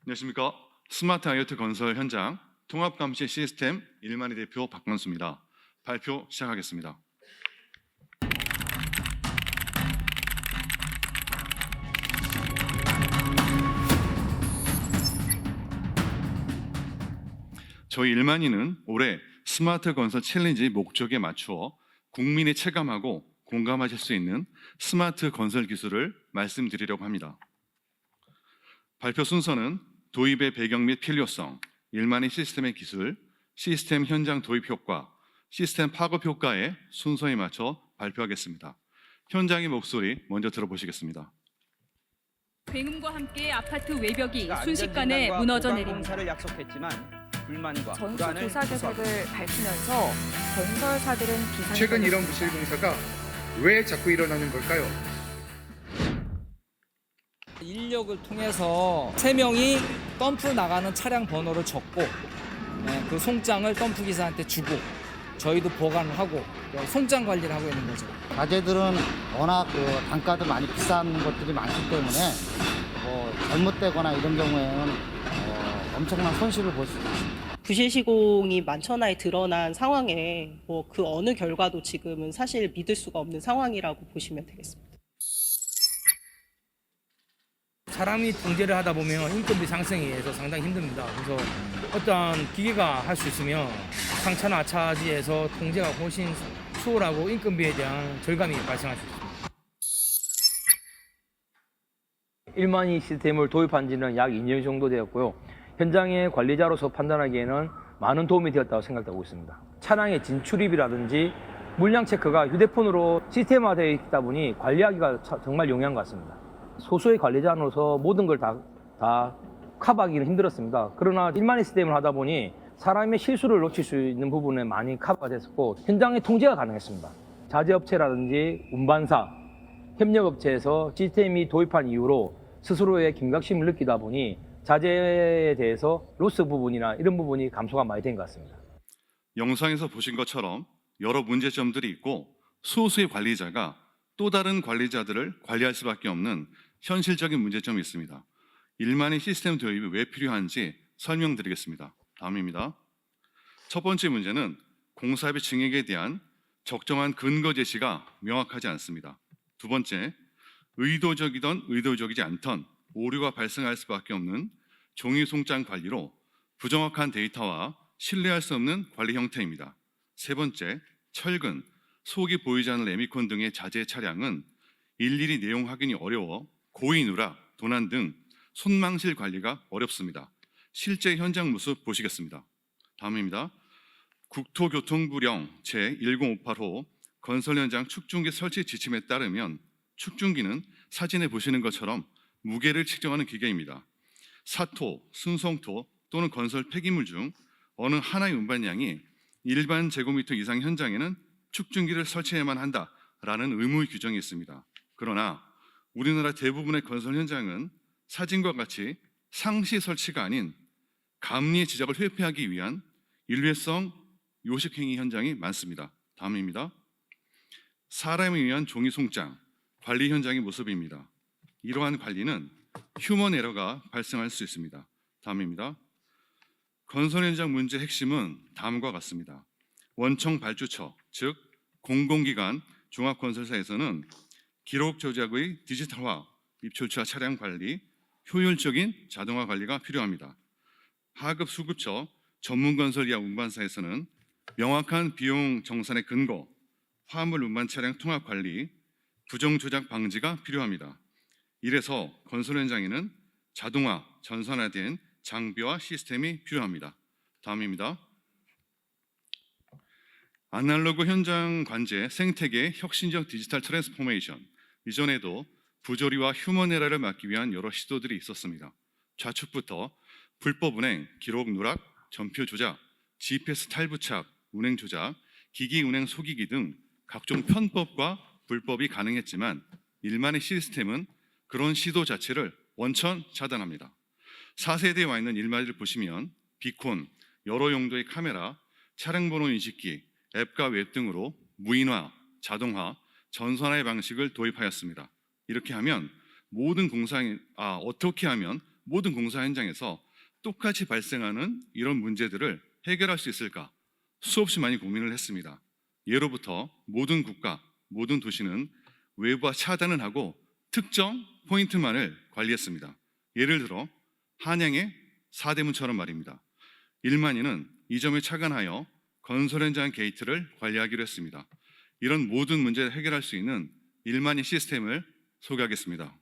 안녕하십니까. 스마트 IoT 건설 현장 통합감시 시스템 일만희 대표 박건수입니다. 발표 시작하겠습니다. 저희 일만희는 올해 스마트 건설 챌린지 목적에 맞추어 국민이 체감하고 공감하실 수 있는 스마트 건설 기술을 말씀드리려고 합니다. 발표 순서는 도입의 배경 및 필요성, 일만희 시스템의 기술, 시스템 현장 도입 효과, 시스템 파급 효과에 순서에 맞춰 발표하겠습니다. 현장의 목소리 먼저 들어보시겠습니다. 굉음과 함께 아파트 외벽이 순식간에 무너져 내립니다. 를 약속했지만 불만과 전수 조사 계획을 밝히면서 건설사들은 비상. 최근 이런 부실 공사가 왜 자꾸 일어나는 걸까요? 인력을 통해서 3명이 덤프 나가는 차량 번호를 적고 그 송장을 덤프 기사한테 주고 저희도 보관을 하고 송장 관리를 하고 있는 거죠. 자재들은 워낙 단가도 많이 비싼 것들이 많기 때문에 잘못되거나 이런 경우에는 엄청난 손실을 볼 수 있습니다. 부실 시공이 만천하에 드러난 상황에 그 어느 결과도 지금은 사실 믿을 수가 없는 상황이라고 보시면 되겠습니다. 사람이 통제를 하다 보면 인건비 상승에 의해서 상당히 힘듭니다. 그래서 어떤 기계가 할 수 있으면 상차나 차지에서 통제가 훨씬 수월하고 인건비에 대한 절감이 발생할 수 있습니다. 일만희 시스템을 도입한 지는 약 2년 정도 되었고요. 현장의 관리자로서 판단하기에는 많은 도움이 되었다고 생각하고 있습니다. 차량의 진출입이라든지 물량 체크가 휴대폰으로 시스템화되어 있다 보니 관리하기가 정말 용이한 것 같습니다. 소수의 관리자로서 모든 걸 다 커버하기는 힘들었습니다. 그러나 일만희 시스템을 하다 보니 사람의 실수를 놓칠 수 있는 부분에 많이 커버가 됐었고 현장의 통제가 가능했습니다. 자재업체라든지 운반사, 협력업체에서 시스템이 도입한 이후로 스스로의 경각심을 느끼다 보니 자재에 대해서 로스 부분이나 이런 부분이 감소가 많이 된 것 같습니다. 영상에서 보신 것처럼 여러 문제점들이 있고 소수의 관리자가 또 다른 관리자들을 관리할 수밖에 없는 현실적인 문제점이 있습니다. 일만희 시스템 도입이 왜 필요한지 설명드리겠습니다. 다음입니다. 첫 번째 문제는 공사비 증액에 대한 적정한 근거 제시가 명확하지 않습니다. 두 번째, 의도적이든 의도적이지 않던 오류가 발생할 수밖에 없는 종이 송장 관리로 부정확한 데이터와 신뢰할 수 없는 관리 형태입니다. 세 번째, 철근, 속이 보이지 않는 레미콘 등의 자재 차량은 일일이 내용 확인이 어려워 고의 누락, 도난 등 손망실 관리가 어렵습니다. 실제 현장 모습 보시겠습니다. 다음입니다. 국토교통부령 제1058호 건설 현장 축중기 설치 지침에 따르면 축중기는 사진에 보시는 것처럼 무게를 측정하는 기계입니다. 사토, 순성토 또는 건설 폐기물 중 어느 하나의 운반량이 일반 제곱미터 이상 현장에는 축중기를 설치해야만 한다라는 의무 규정이 있습니다. 그러나 우리나라 대부분의 건설 현장은 사진과 같이 상시 설치가 아닌 감리의 지적을 회피하기 위한 일회성 요식행위 현장이 많습니다. 다음입니다. 사람에 의한 종이 송장, 관리 현장의 모습입니다. 이러한 관리는 휴먼 에러가 발생할 수 있습니다. 다음입니다. 건설 현장 문제의 핵심은 다음과 같습니다. 원청 발주처, 즉 공공기관 종합건설사에서는 기록 조작의 디지털화, 입출처 차량 관리, 효율적인 자동화 관리가 필요합니다. 하급 수급처, 전문건설 이하 운반사에서는 명확한 비용 정산의 근거, 화물 운반 차량 통합 관리, 부정 조작 방지가 필요합니다. 이래서 건설 현장에는 자동화, 전산화된 장비와 시스템이 필요합니다. 다음입니다. 아날로그 현장 관제 생태계 혁신적 디지털 트랜스포메이션. 이전에도 부조리와 휴먼 에러를 막기 위한 여러 시도들이 있었습니다. 좌측부터 불법 운행, 기록 누락, 전표 조작, GPS 탈부착, 운행 조작, 기기 운행 속이기 등 각종 편법과 불법이 가능했지만 일만희 시스템은 그런 시도 자체를 원천 차단합니다. 4세대에 와 있는 일만희를 보시면 비콘, 여러 용도의 카메라, 차량 번호 인식기, 앱과 웹 등으로 무인화, 자동화, 전산화의 방식을 도입하였습니다. 이렇게 하면 어떻게 하면 모든 공사 현장에서 똑같이 발생하는 이런 문제들을 해결할 수 있을까 수없이 많이 고민을 했습니다. 예로부터 모든 국가, 모든 도시는 외부와 차단을 하고 특정 포인트만을 관리했습니다. 예를 들어 한양의 사대문처럼 말입니다. 일만이는 이 점에 착안하여 건설 현장 게이트를 관리하기로 했습니다. 이런 모든 문제를 해결할 수 있는 일만이 시스템을 소개하겠습니다.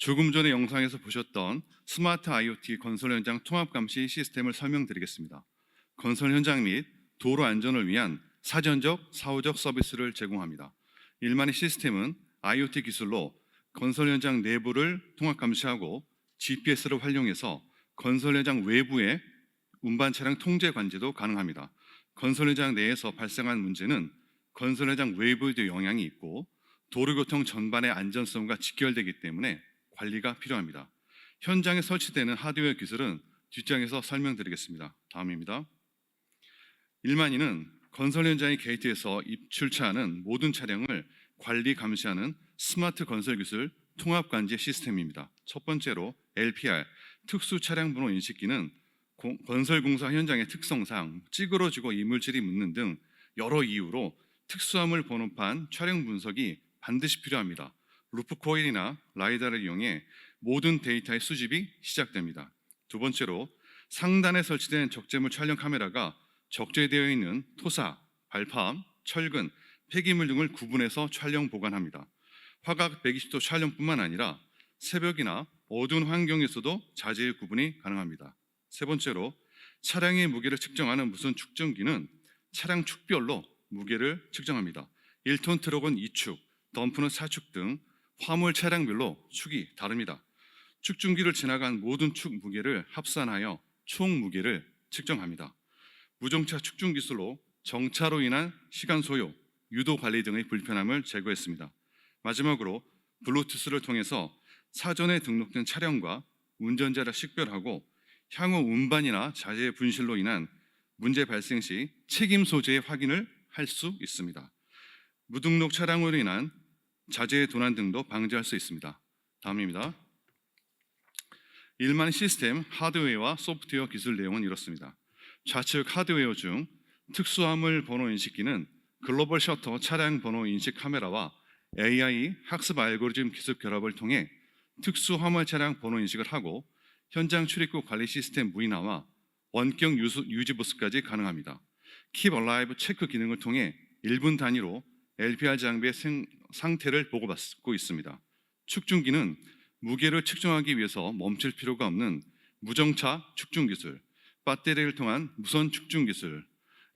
조금 전에 영상에서 보셨던 스마트 IoT 건설 현장 통합 감시 시스템을 설명드리겠습니다. 건설 현장 및 도로 안전을 위한 사전적, 사후적 서비스를 제공합니다. 일만의 시스템은 IoT 기술로 건설 현장 내부를 통합 감시하고 GPS를 활용해서 건설 현장 외부의 운반 차량 통제 관제도 가능합니다. 건설 현장 내에서 발생한 문제는 건설 현장 외부에도 영향이 있고 도로교통 전반의 안전성과 직결되기 때문에 관리가 필요합니다. 현장에 설치되는 하드웨어 기술은 뒷장에서 설명드리겠습니다. 다음입니다. 일만이는 건설 현장의 게이트에서 출차하는 모든 차량을 관리 감시하는 스마트 건설 기술 통합 관제 시스템입니다. 첫 번째로 LPR 특수 차량 번호 인식기는 건설 공사 현장의 특성상 찌그러지고 이물질이 묻는 등 여러 이유로 특수화물 번호판 촬영 분석이 반드시 필요합니다. 루프 코일이나 라이다를 이용해 모든 데이터의 수집이 시작됩니다. 두 번째로 상단에 설치된 적재물 촬영 카메라가 적재되어 있는 토사, 발판, 철근, 폐기물 등을 구분해서 촬영 보관합니다. 화각 120도 촬영뿐만 아니라 새벽이나 어두운 환경에서도 자재의 구분이 가능합니다. 세 번째로 차량의 무게를 측정하는 무선 측정기는 차량 축별로 무게를 측정합니다. 1톤 트럭은 2축, 덤프는 4축 등 화물 차량별로 축이 다릅니다. 측중기를 지나간 모든 축 무게를 합산하여 총 무게를 측정합니다. 무정차 측중 기술로 정차로 인한 시간 소요, 유도 관리 등의 불편함을 제거했습니다. 마지막으로 블루투스를 통해서 사전에 등록된 차량과 운전자를 식별하고 향후 운반이나 자재 분실로 인한 문제 발생 시 책임 소재의 확인을 할 수 있습니다. 무등록 차량으로 인한 자재의 도난 등도 방지할 수 있습니다. 다음입니다. 일만 시스템 하드웨어와 소프트웨어 기술 내용은 이렇습니다. 좌측 하드웨어 중 특수화물 번호 인식기는 글로벌 셔터 차량 번호 인식 카메라와 AI 학습 알고리즘 기술 결합을 통해 특수 화물 차량 번호 인식을 하고 현장 출입국 관리 시스템 무인화와 원격 유지 보수까지 가능합니다. Keep Alive 체크 기능을 통해 1분 단위로 LPR 장비의 상태를 보고받고 있습니다. 측중기는 무게를 측정하기 위해서 멈출 필요가 없는 무정차 측중 기술, 배터리를 통한 무선 측중 기술,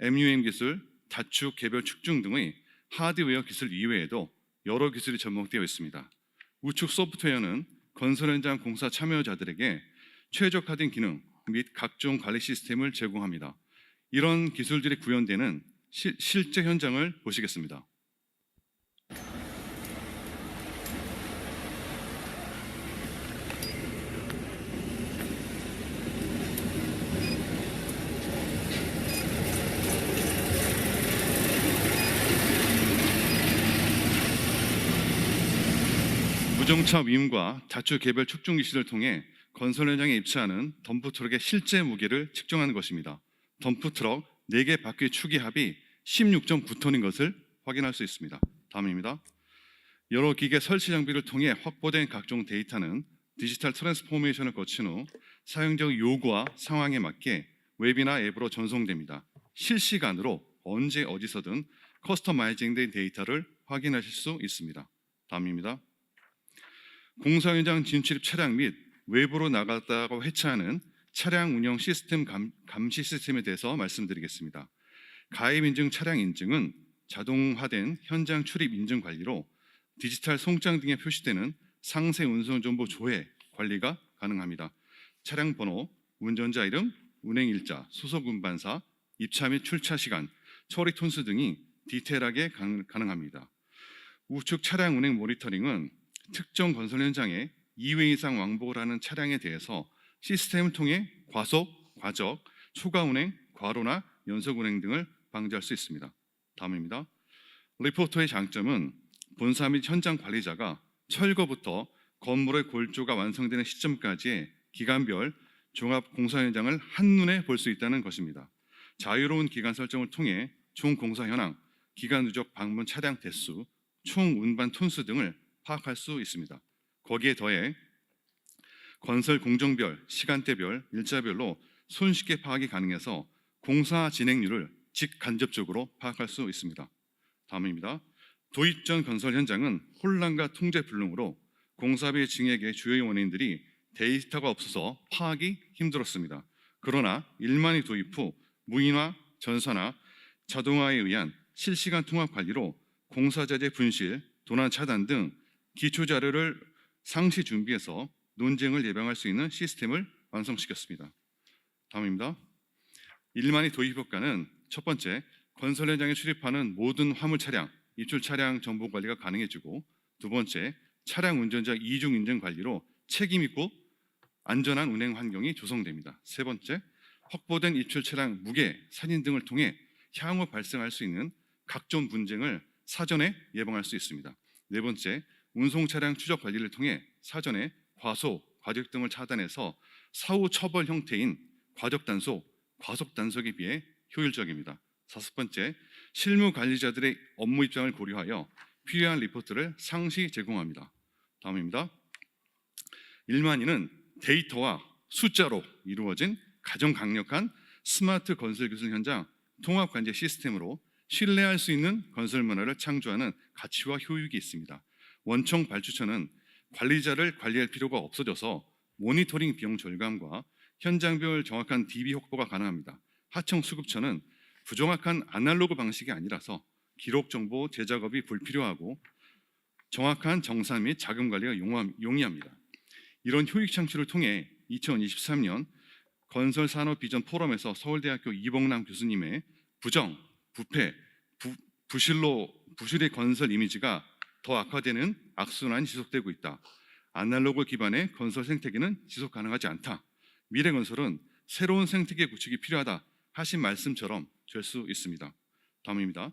MUM 기술, 다축 개별 측중 등의 하드웨어 기술 이외에도 여러 기술이 접목되어 있습니다. 우측 소프트웨어는 건설 현장 공사 참여자들에게 최적화된 기능 및 각종 관리 시스템을 제공합니다. 이런 기술들이 구현되는 실제 현장을 보시겠습니다. 무정차 위임과 다축 개별 측중 기술을 통해 건설 현장에 입차하는 덤프트럭의 실제 무게를 측정하는 것입니다. 덤프트럭 4개 바퀴 축의 합이 16.9톤인 것을 확인할 수 있습니다. 다음입니다. 여러 기계 설치 장비를 통해 확보된 각종 데이터는 디지털 트랜스포메이션을 거친 후 사용자 요구와 상황에 맞게 웹이나 앱으로 전송됩니다. 실시간으로 언제 어디서든 커스터마이징된 데이터를 확인하실 수 있습니다. 다음입니다. 공사 현장 진출입 차량 및 외부로 나갔다고 해체하는 차량 운영 시스템 감시 시스템에 대해서 말씀드리겠습니다. 가입 인증 차량 인증은 자동화된 현장 출입 인증 관리로 디지털 송장 등에 표시되는 상세 운송 정보 조회 관리가 가능합니다. 차량 번호, 운전자 이름, 운행 일자, 소속 운반사, 입차 및 출차 시간, 처리 톤수 등이 디테일하게 가능합니다. 우측 차량 운행 모니터링은 특정 건설 현장에 2회 이상 왕복을 하는 차량에 대해서 시스템을 통해 과속, 과적, 초과 운행, 과로나 연속 운행 등을 방지할 수 있습니다. 다음입니다. 리포터의 장점은 본사 및 현장 관리자가 철거부터 건물의 골조가 완성되는 시점까지의 기간별 종합 공사 현장을 한눈에 볼 수 있다는 것입니다. 자유로운 기간 설정을 통해 총 공사 현황, 기간 누적 방문 차량 대수, 총 운반 톤수 등을 파악할 수 있습니다. 거기에 더해 건설 공정별, 시간대별, 일자별로 손쉽게 파악이 가능해서 공사 진행률을 직간접적으로 파악할 수 있습니다. 다음입니다. 도입 전 건설 현장은 혼란과 통제 불능으로 공사비 증액의 주요 원인들이 데이터가 없어서 파악이 힘들었습니다. 그러나 일만이 도입 후 무인화, 전산화, 자동화에 의한 실시간 통합 관리로 공사자재 분실, 도난 차단 등 기초 자료를 상시 준비해서 논쟁을 예방할 수 있는 시스템을 완성시켰습니다. 다음입니다. 일만이 도입 효과는 첫 번째, 건설 현장에 출입하는 모든 화물 차량, 입출 차량 정보 관리가 가능해지고, 두 번째, 차량 운전자 이중 인증 관리로 책임 있고 안전한 운행 환경이 조성됩니다. 세 번째, 확보된 입출 차량 무게, 사진 등을 통해 향후 발생할 수 있는 각종 분쟁을 사전에 예방할 수 있습니다. 네 번째, 운송 차량 추적 관리를 통해 사전에 과속, 과적 등을 차단해서 사후 처벌 형태인 과적 단속, 과속 단속에 비해 효율적입니다. 다섯 번째, 실무 관리자들의 업무 입장을 고려하여 필요한 리포트를 상시 제공합니다. 다음입니다. 일만이는 데이터와 숫자로 이루어진 가장 강력한 스마트 건설 기술 현장 통합 관제 시스템으로 신뢰할 수 있는 건설 문화를 창조하는 가치와 효익이 있습니다. 원청 발주처는 관리자를 관리할 필요가 없어져서 모니터링 비용 절감과 현장별 정확한 DB 확보가 가능합니다. 하청 수급처는 부정확한 아날로그 방식이 아니라서 기록 정보 재작업이 불필요하고 정확한 정산 및 자금 관리가 용이합니다. 이런 효익 창출을 통해 2023년 건설산업 비전 포럼에서 서울대학교 이봉남 교수님의 부정, 부패, 부실의 건설 이미지가 더 악화되는 악순환이 지속되고 있다. 아날로그 기반의 건설 생태계는 지속 가능하지 않다. 미래 건설은 새로운 생태계 구축이 필요하다 하신 말씀처럼 될 수 있습니다. 다음입니다.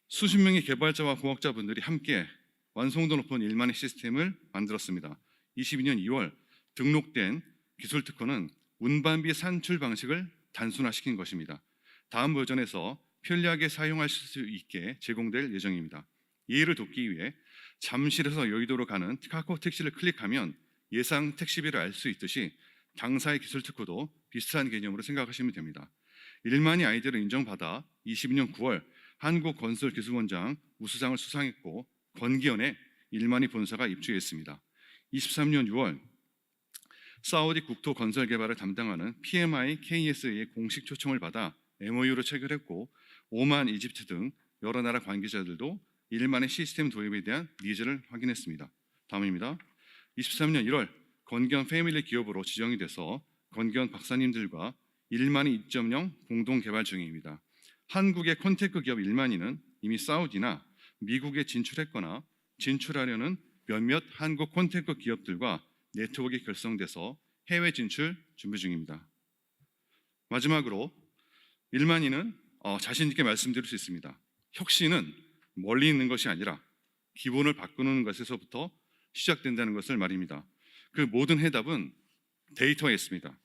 수십 명의 개발자와 공학자분들이 함께 완성도 높은 일만의 시스템을 만들었습니다. 22년 2월 등록된 기술 특허는 운반비 산출 방식을 단순화시킨 것입니다. 다음 버전에서 편리하게 사용할 수 있게 제공될 예정입니다. 이해를 돕기 위해 잠실에서 여의도로 가는 카카오 택시를 클릭하면 예상 택시비를 알 수 있듯이 당사의 기술 특허도 비슷한 개념으로 생각하시면 됩니다. 일만이 아이디어를 인정받아 22년 9월 한국건설기술원장 우수상을 수상했고 건기현에 일만이 본사가 입주했습니다. 23년 6월 사우디 국토 건설 개발을 담당하는 PMI KSA의 공식 초청을 받아 MOU를 체결했고 오만, 이집트 등 여러 나라 관계자들도 일만의 시스템 도입에 대한 니즈를 확인했습니다. 다음입니다. 23년 1월 건기현 패밀리 기업으로 지정이 돼서 건기현 박사님들과 일만이 2.0 공동 개발 중입니다. 한국의 콘테크 기업 일만이는 이미 사우디나 미국에 진출했거나 진출하려는 몇몇 한국 콘테크 기업들과 네트워크가 결성돼서 해외 진출 준비 중입니다. 마지막으로 일만이는 자신 있게 말씀드릴 수 있습니다. 혁신은 멀리 있는 것이 아니라 기본을 바꾸는 것에서부터 시작된다는 것을 말입니다. 그 모든 해답은 데이터에 있습니다.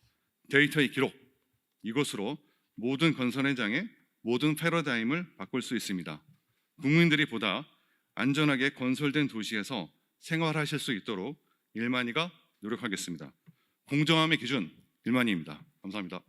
데이터의 기록, 이것으로 모든 건설 현장의 모든 패러다임을 바꿀 수 있습니다. 국민들이 보다 안전하게 건설된 도시에서 생활하실 수 있도록 일만이가 노력하겠습니다. 공정함의 기준 일만이입니다. 감사합니다.